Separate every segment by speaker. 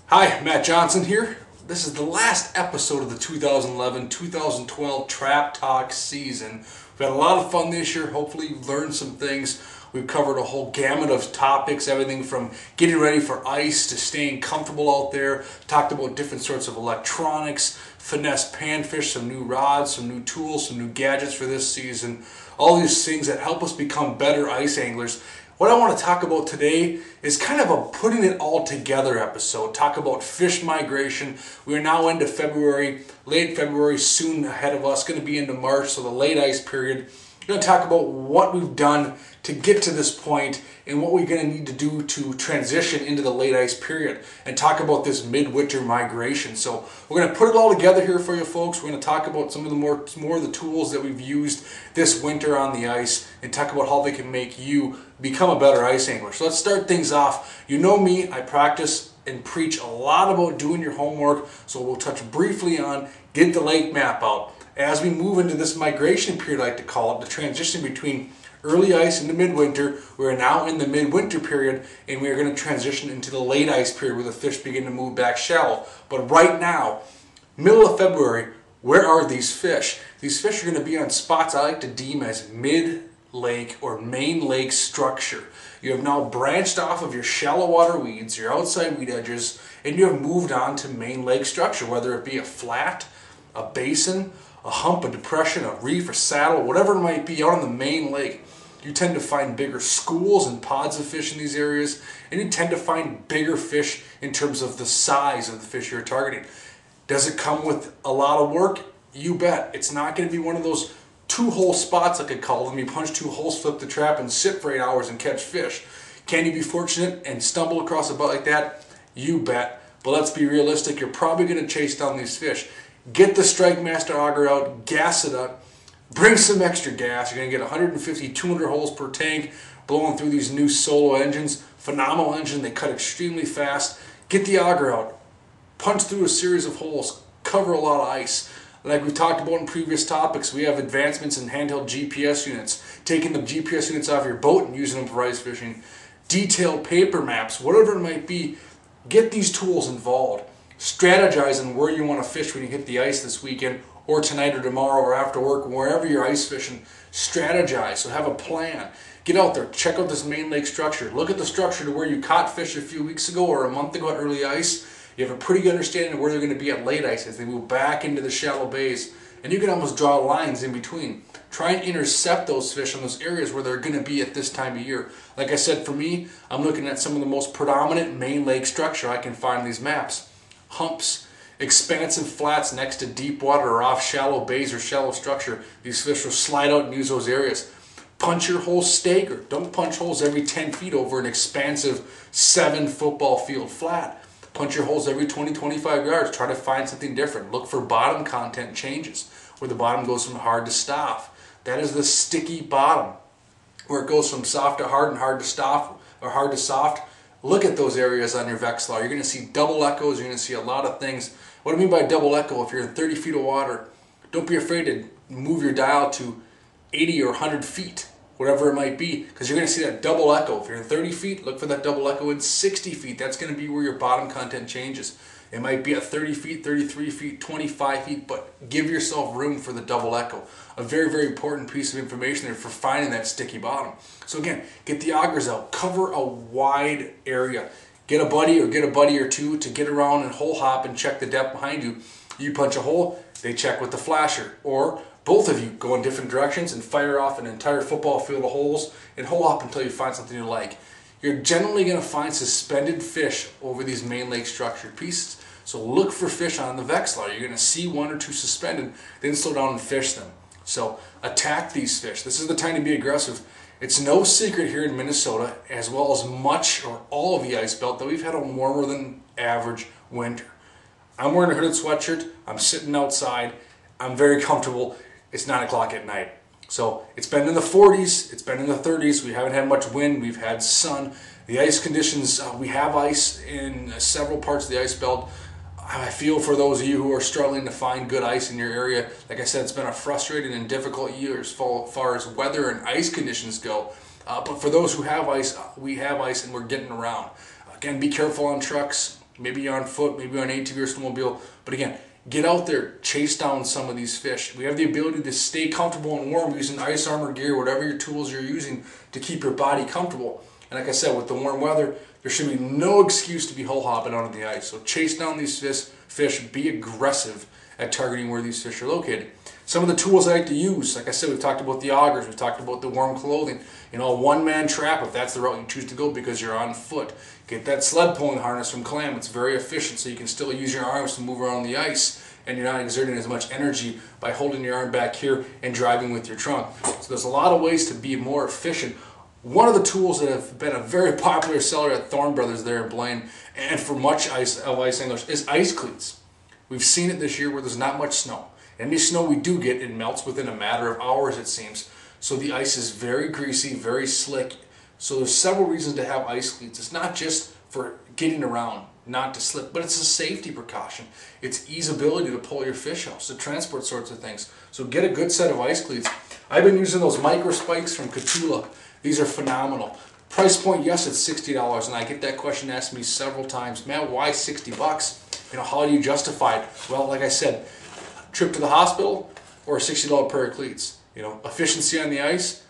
Speaker 1: Hi, Matt Johnson here. This is the last episode of the 2011-2012 Trap Talk season. We've had a lot of fun this year. Hopefully you've learned some things. We've covered a whole gamut of topics, everything from getting ready for ice to staying comfortable out there. Talked about different sorts of electronics, finesse panfish, some new rods, some new tools, some new gadgets for this season. All these things that help us become better ice anglers. What I want to talk about today is kind of a putting it all together episode. Talk about fish migration. We are now into February, late February, soon ahead of us, going to be into March, so the late ice period. We're going to talk about what we've done to get to this point and what we're going to need to do to transition into the late ice period and talk about this midwinter migration. So we're going to put it all together here for you folks. We're going to talk about some of the more of the tools that we've used this winter on the ice and talk about how they can make you become a better ice angler. So let's start things off. You know me, I practice and preach a lot about doing your homework, so we'll touch briefly on get the lake map out. As we move into this migration period, I like to call it, the transition between early ice into midwinter, we are now in the midwinter period, and we are going to transition into the late ice period where the fish begin to move back shallow. But right now, middle of February, where are these fish? These fish are going to be on spots I like to deem as mid-lake or main lake structure. You have now branched off of your shallow water weeds, your outside weed edges, and you have moved on to main lake structure, whether it be a flat, a basin, a hump, a depression, a reef, a saddle, whatever it might be out on the main lake. You tend to find bigger schools and pods of fish in these areas, and you tend to find bigger fish in terms of the size of the fish you're targeting. Does it come with a lot of work? You bet. It's not going to be one of those two-hole spots, I could call them. You punch two holes, flip the trap, and sit for 8 hours and catch fish. Can you be fortunate and stumble across a butt like that? You bet. But let's be realistic. You're probably going to chase down these fish. Get the Strike Master auger out, gas it up, bring some extra gas. You're going to get 150, 200 holes per tank blowing through these new Solo engines. Phenomenal engine, they cut extremely fast. Get the auger out, punch through a series of holes, cover a lot of ice. Like we've talked about in previous topics, we have advancements in handheld GPS units, taking the GPS units off your boat and using them for ice fishing. Detailed paper maps, whatever it might be, get these tools involved. Strategize on where you want to fish when you hit the ice this weekend or tonight or tomorrow or after work, wherever you're ice fishing. Strategize, so have a plan. Get out there, check out this main lake structure. Look at the structure to where you caught fish a few weeks ago or a month ago at early ice. You have a pretty good understanding of where they're going to be at late ice as they move back into the shallow bays. And you can almost draw lines in between. Try and intercept those fish in those areas where they're going to be at this time of year. Like I said, for me, I'm looking at some of the most predominant main lake structure I can find in these maps. Humps, expansive flats next to deep water or off shallow bays or shallow structure. These fish will slide out and use those areas. Punch your holes staggered. Don't punch holes every 10 feet over an expansive 7 football field flat. Punch your holes every 20, 25 yards. Try to find something different. Look for bottom content changes, where the bottom goes from hard to soft. That is the sticky bottom, where it goes from soft to hard and hard to soft, or hard to soft. Look at those areas on your Vexilar. You're going to see double echoes. You're going to see a lot of things. What I mean by double echo, if you're in 30 feet of water, don't be afraid to move your dial to 80 or 100 feet, whatever it might be, because you're going to see that double echo. If you're in 30 feet, look for that double echo in 60 feet. That's going to be where your bottom content changes. It might be at 30 feet, 33 feet, 25 feet, but give yourself room for the double echo. A very, very important piece of information there for finding that sticky bottom. So again, get the augers out. Cover a wide area. Get a buddy or two to get around and hole hop and check the depth behind you. You punch a hole, they check with the flasher. Or both of you go in different directions and fire off an entire football field of holes and hole hop until you find something you like. You're generally going to find suspended fish over these main lake structured pieces. So look for fish on the Vexilar. You're going to see one or two suspended, then slow down and fish them. So attack these fish. This is the time to be aggressive. It's no secret here in Minnesota, as well as much or all of the ice belt, that we've had a warmer than average winter. I'm wearing a hooded sweatshirt. I'm sitting outside. I'm very comfortable. It's 9 o'clock at night. So it's been in the 40s, it's been in the 30s, we haven't had much wind, we've had sun. The ice conditions, we have ice in several parts of the ice belt. I feel for those of you who are struggling to find good ice in your area. Like I said, it's been a frustrating and difficult year as far as weather and ice conditions go. But for those who have ice, we have ice and we're getting around. Again, be careful on trucks. maybe you're on foot, maybe you're on ATV or snowmobile, but again, get out there, chase down some of these fish. We have the ability to stay comfortable and warm using ice armor gear, whatever your tools you're using to keep your body comfortable. And like I said, with the warm weather, there should be no excuse to be hole hopping onto the ice. So chase down these fish, be aggressive at targeting where these fish are located. Some of the tools I like to use, like I said, we've talked about the augers, we've talked about the warm clothing, a one-man trap if that's the route you choose to go because you're on foot. Get that sled pulling harness from Clam. It's very efficient so you can still use your arms to move around the ice and you're not exerting as much energy by holding your arm back here and driving with your trunk. So there's a lot of ways to be more efficient. One of the tools that have been a very popular seller at Thorn Brothers there in Blaine and for much ice anglers is ice cleats. We've seen it this year where there's not much snow. Any snow we do get, it melts within a matter of hours, it seems. So the ice is very greasy, very slick. So there's several reasons to have ice cleats. It's not just for getting around, not to slip, but it's a safety precaution. It's easeability to pull your fish out, to transport sorts of things. So get a good set of ice cleats. I've been using those micro spikes from Catula. These are phenomenal. Price point, yes, it's $60, and I get that question asked me several times. Man, why $60? How do you justify it? Well, like I said, trip to the hospital or a $60 pair of cleats. Efficiency on the ice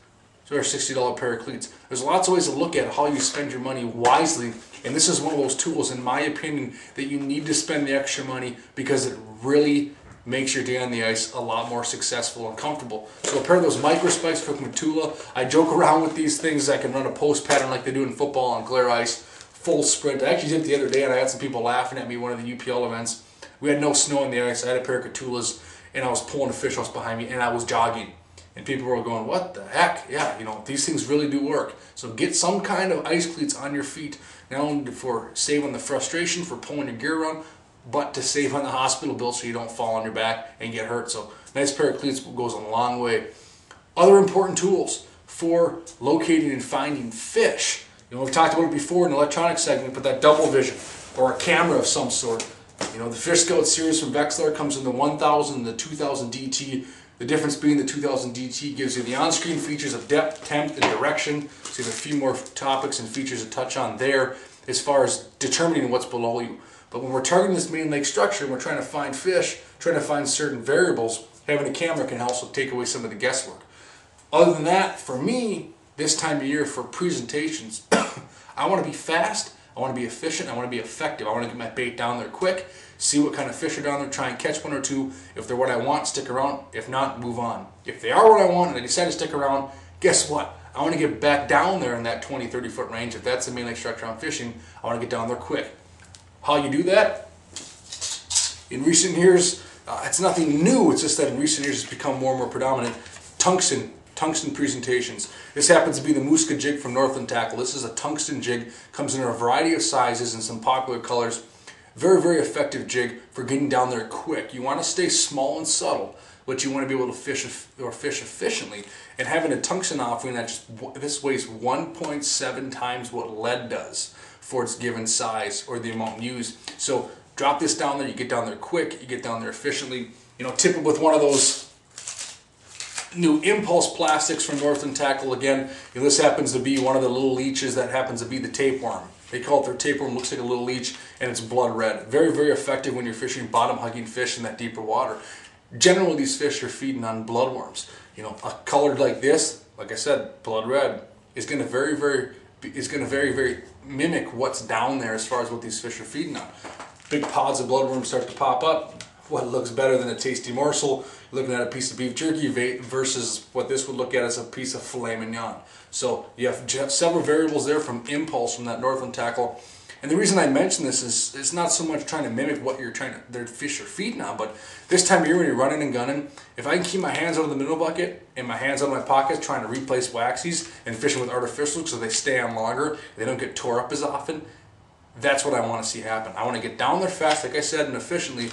Speaker 1: or a $60 pair of cleats. There's lots of ways to look at how you spend your money wisely, and this is one of those tools, in my opinion, that you need to spend the extra money because it really makes your day on the ice a lot more successful and comfortable. So a pair of those micro spikes from Catula. I joke around with these things. I can run a post pattern like they do in football on glare ice, full sprint. I actually did it the other day, and I had some people laughing at me at one of the UPL events. We had no snow on the ice. I had a pair of Catulas, and I was pulling a fish house behind me, and I was jogging. And people were going, what the heck? Yeah, these things really do work. So get some kind of ice cleats on your feet, not only for saving the frustration for pulling your gear around, but to save on the hospital bill so you don't fall on your back and get hurt. So nice pair of cleats goes a long way. Other important tools for locating and finding fish. We've talked about it before in the electronics segment, but that double vision or a camera of some sort. The Fish Scout series from Vexler comes in the 1000 and the 2000 DT. The difference being the 2000 DT gives you the on-screen features of depth, temp, and direction. So you have a few more topics and features to touch on there as far as determining what's below you. But when we're targeting this main lake structure and we're trying to find fish, trying to find certain variables, having a camera can also take away some of the guesswork. Other than that, for me, this time of year for presentations, I want to be fast, I want to be efficient, I want to be effective. I want to get my bait down there quick, see what kind of fish are down there, try and catch one or two. If they're what I want, stick around. If not, move on. If they are what I want and I decide to stick around, guess what? I want to get back down there in that 20, 30 foot range. If that's the main lake structure I'm fishing, I want to get down there quick. How you do that? In recent years, it's nothing new. It's just that in recent years it's become more and more predominant. Tungsten presentations. This happens to be the Muska jig from Northland Tackle. This is a tungsten jig, comes in a variety of sizes and some popular colors. Very, very effective jig for getting down there quick. You want to stay small and subtle, but you want to be able to fish efficiently. And having a tungsten offering that this weighs 1.7 times what lead does for its given size or the amount used. So drop this down there, you get down there quick, you get down there efficiently. Tip it with one of those new impulse plastics from Northland Tackle. Again, this happens to be one of the little leeches that happens to be the tapeworm. They call it their tapeworm, looks like a little leech, and it's blood red. Very, very effective when you're fishing bottom-hugging fish in that deeper water. Generally, these fish are feeding on bloodworms. A color like this, like I said, blood red, is going to very, very mimic what's down there as far as what these fish are feeding on. Big pods of bloodworms start to pop up. What looks better than a tasty morsel, looking at a piece of beef jerky versus what this would look at as a piece of filet mignon. So you have several variables there from impulse from that Northland Tackle. And the reason I mention this is it's not so much trying to mimic what their fish are feeding on, but this time of year when you're running and gunning, if I can keep my hands out of the middle bucket and my hands out of my pockets trying to replace waxies and fishing with artificials so they stay on longer, they don't get tore up as often, that's what I want to see happen. I want to get down there fast, like I said, and efficiently.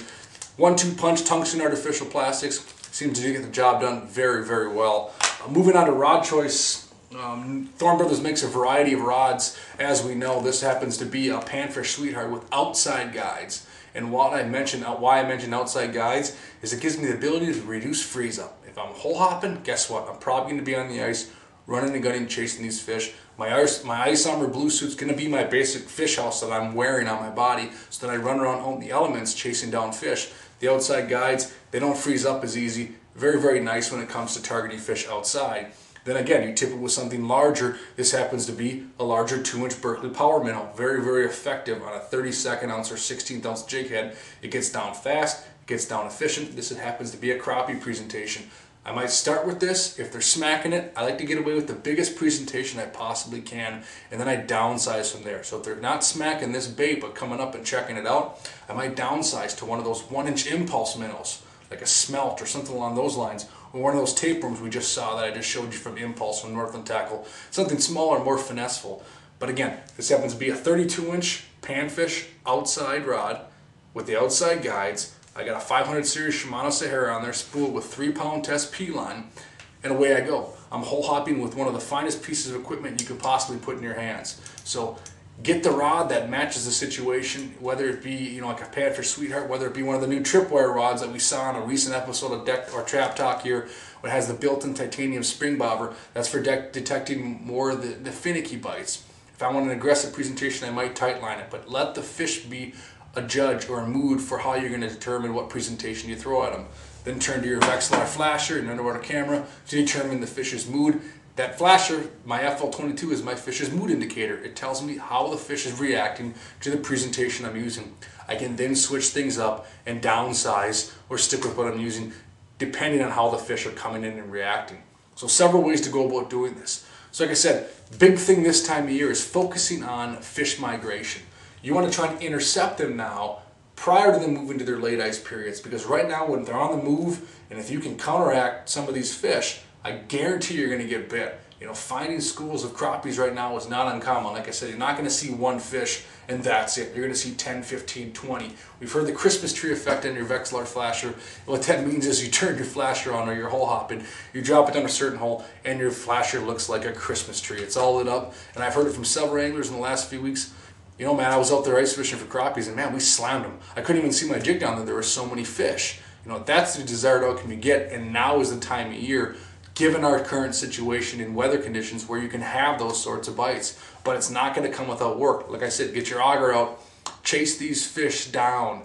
Speaker 1: 1-2 punch tungsten artificial plastics seem to get the job done very, very well. Moving on to rod choice, Thorn Brothers makes a variety of rods. As we know, this happens to be a Panfish Sweetheart with outside guides. And why I mentioned outside guides is it gives me the ability to reduce freeze up. If I'm hole hopping, guess what? I'm probably going to be on the ice, running and gunning, chasing these fish. My ice armor blue suit's going to be my basic fish house that I'm wearing on my body so that I run around out in the elements chasing down fish. The outside guides, they don't freeze up as easy. Very, very nice when it comes to targeting fish outside. Then again, you tip it with something larger. This happens to be a larger 2-inch Berkeley power minnow. Very, very effective on a 32nd ounce or 16th ounce jig head. It gets down fast, it gets down efficient. This happens to be a crappie presentation. I might start with this. If they're smacking it, I like to get away with the biggest presentation I possibly can, and then I downsize from there. So if they're not smacking this bait but coming up and checking it out, I might downsize to one of those 1-inch impulse minnows, like a smelt or something along those lines, or one of those tapeworms we just saw that I just showed you from Impulse from Northland Tackle. Something smaller, more finesseful. But again, this happens to be a 32-inch panfish outside rod with the outside guides. I got a 500 series Shimano Sahara on there, spooled with 3-pound test P-line, and away I go. I'm hole hopping with one of the finest pieces of equipment you could possibly put in your hands. So get the rod that matches the situation, whether it be like a Panfish Sweetheart, whether it be one of the new tripwire rods that we saw in a recent episode of Deck or Trap Talk here, it has the built-in titanium spring bobber. That's for detecting more of the finicky bites. If I want an aggressive presentation, I might tightline it, but let the fish be a judge or a mood for how you're going to determine what presentation you throw at them. Then turn to your Vexilar flasher and underwater camera to determine the fish's mood. That flasher, my FL22, is my fish's mood indicator. It tells me how the fish is reacting to the presentation I'm using. I can then switch things up and downsize or stick with what I'm using depending on how the fish are coming in and reacting. So several ways to go about doing this. So like I said, big thing this time of year is focusing on fish migration. You want to try and intercept them now prior to them moving to their late ice periods, because right now when they're on the move, and if you can counteract some of these fish, I guarantee you're going to get bit. Finding schools of crappies right now is not uncommon. Like I said, you're not going to see one fish and that's it. You're going to see 10, 15, 20. We've heard the Christmas tree effect on your Vexilar flasher. What that means is you turn your flasher on or you're hole hopping, you drop it down a certain hole, and your flasher looks like a Christmas tree. It's all lit up, and I've heard it from several anglers in the last few weeks. Man, I was out there ice fishing for crappies, and man, we slammed them. I couldn't even see my jig down there. There were so many fish. That's the desired outcome you get, and now is the time of year, given our current situation in weather conditions, where you can have those sorts of bites. But it's not going to come without work. Like I said, get your auger out, chase these fish down,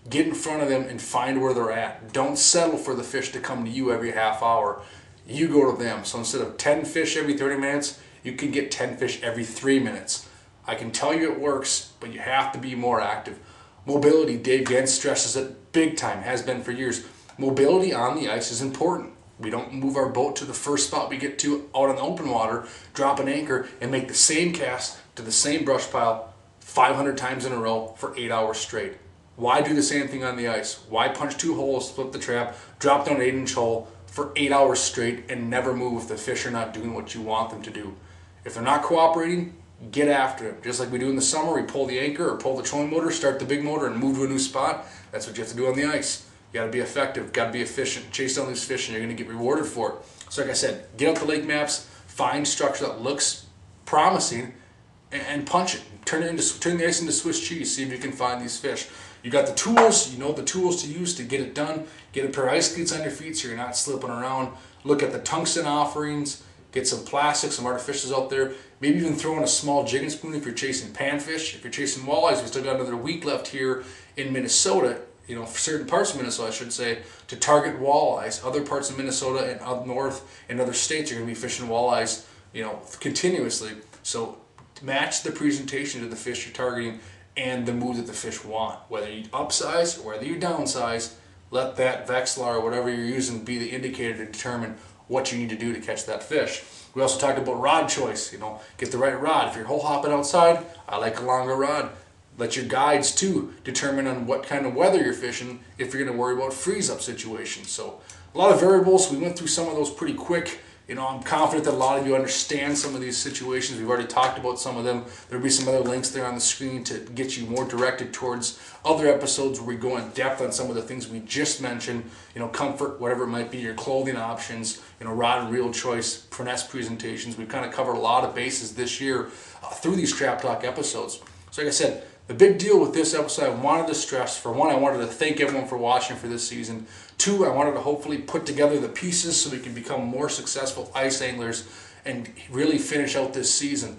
Speaker 1: get in front of them and find where they're at. Don't settle for the fish to come to you every half hour. You go to them. So instead of 10 fish every 30 minutes, you can get 10 fish every 3 minutes. I can tell you it works, but you have to be more active. Mobility, Dave Gens stresses it big time, has been for years. Mobility on the ice is important. We don't move our boat to the first spot we get to out on the open water, drop an anchor, and make the same cast to the same brush pile 500 times in a row for 8 hours straight. Why do the same thing on the ice? Why punch 2 holes, flip the trap, drop down an 8-inch hole for 8 hours straight and never move if the fish are not doing what you want them to do? If they're not cooperating, get after them. Just like we do in the summer, we pull the anchor or pull the trolling motor, start the big motor, and move to a new spot. That's what you have to do on the ice. You got to be effective, got to be efficient, chase down these fish, and you're going to get rewarded for it. So like I said, get out the lake maps, find structure that looks promising, and punch it. Turn the ice into Swiss cheese. See if you can find these fish. You got the tools. You know the tools to use to get it done. Get a pair of ice skates on your feet so you're not slipping around. Look at the tungsten offerings. Get some plastic, some artificials out there. Maybe even throw in a small jigging spoon if you're chasing panfish. If you're chasing walleyes, we still got another week left here in Minnesota. For certain parts of Minnesota, I should say, to target walleyes. Other parts of Minnesota and up north and other states are going to be fishing walleyes, continuously. So match the presentation to the fish you're targeting and the mood that the fish want. Whether you upsize or whether you downsize, let that Vexilar or whatever you're using be the indicator to determine what you need to do to catch that fish. We also talked about rod choice. Get the right rod. If you're hole hopping outside, I like a longer rod. Let your guides too determine on what kind of weather you're fishing if you're going to worry about freeze-up situations. So a lot of variables. We went through some of those pretty quick. I'm confident that a lot of you understand some of these situations. We've already talked about some of them. There'll be some other links there on the screen to get you more directed towards other episodes where we go in depth on some of the things we just mentioned. Comfort, whatever it might be, your clothing options, rod and reel choice, finesse presentations. We've kind of covered a lot of bases this year through these Trap Talk episodes. So like I said, the big deal with this episode, I wanted to stress, for one, I wanted to thank everyone for watching for this season. 2, I wanted to hopefully put together the pieces so we can become more successful ice anglers and really finish out this season.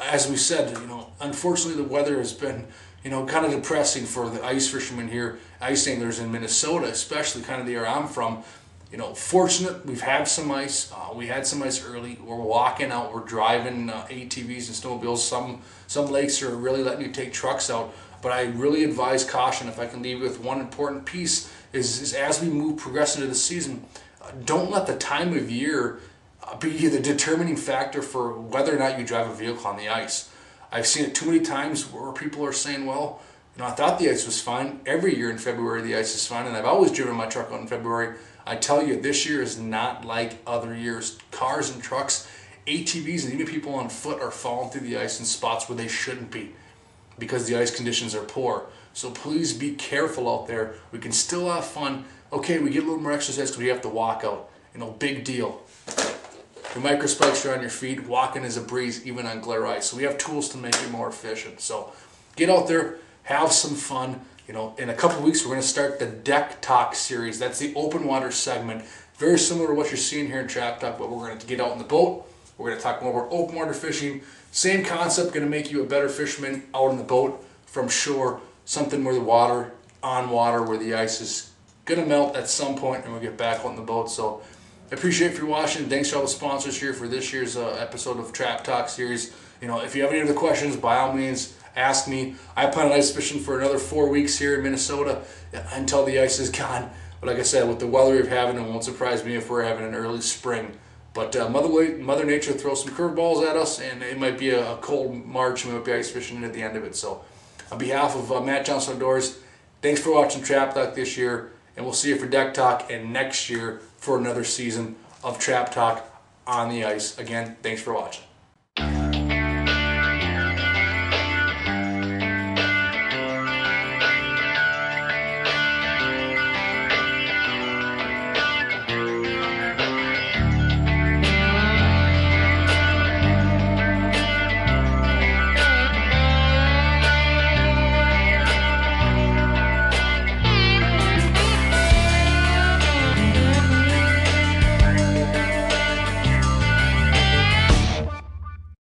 Speaker 1: As we said, unfortunately the weather has been, kind of depressing for the ice fishermen here, ice anglers in Minnesota, especially kind of the area I'm from. Fortunate we've had some ice. We had some ice early. We're walking out. We're driving ATVs and snowmobiles. Some lakes are really letting you take trucks out. But I really advise caution. If I can leave you with one important piece, is as we progress into the season, don't let the time of year be the determining factor for whether or not you drive a vehicle on the ice. I've seen it too many times where people are saying, well, I thought the ice was fine. Every year in February the ice is fine, and I've always driven my truck out in February. I tell you, this year is not like other years. Cars and trucks, ATVs, and even people on foot are falling through the ice in spots where they shouldn't be because the ice conditions are poor. So please be careful out there. We can still have fun. Okay, we get a little more exercise because we have to walk out. Big deal. Your microspikes are on your feet. Walking is a breeze, even on glare ice. So we have tools to make it more efficient. So get out there, have some fun. In a couple of weeks, we're going to start the Deck Talk series. That's the open water segment. Very similar to what you're seeing here in Trap Talk, but we're going to get out in the boat. We're going to talk more about open water fishing. Same concept, going to make you a better fisherman out on the boat from shore. Something where the water, on water, where the ice is going to melt at some point, and we'll get back on the boat. So I appreciate you watching. Thanks to all the sponsors here for this year's episode of Trap Talk series. If you have any other questions, by all means, ask me. I plan on ice fishing for another 4 weeks here in Minnesota until the ice is gone. But like I said, with the weather we're having, it won't surprise me if we're having an early spring. But Mother Nature throws some curveballs at us, and it might be a cold March, and we might be ice fishing at the end of it. So on behalf of Matt Johnson Outdoors, thanks for watching Trap Talk this year, and we'll see you for Deck Talk and next year for another season of Trap Talk on the ice. Again, thanks for watching.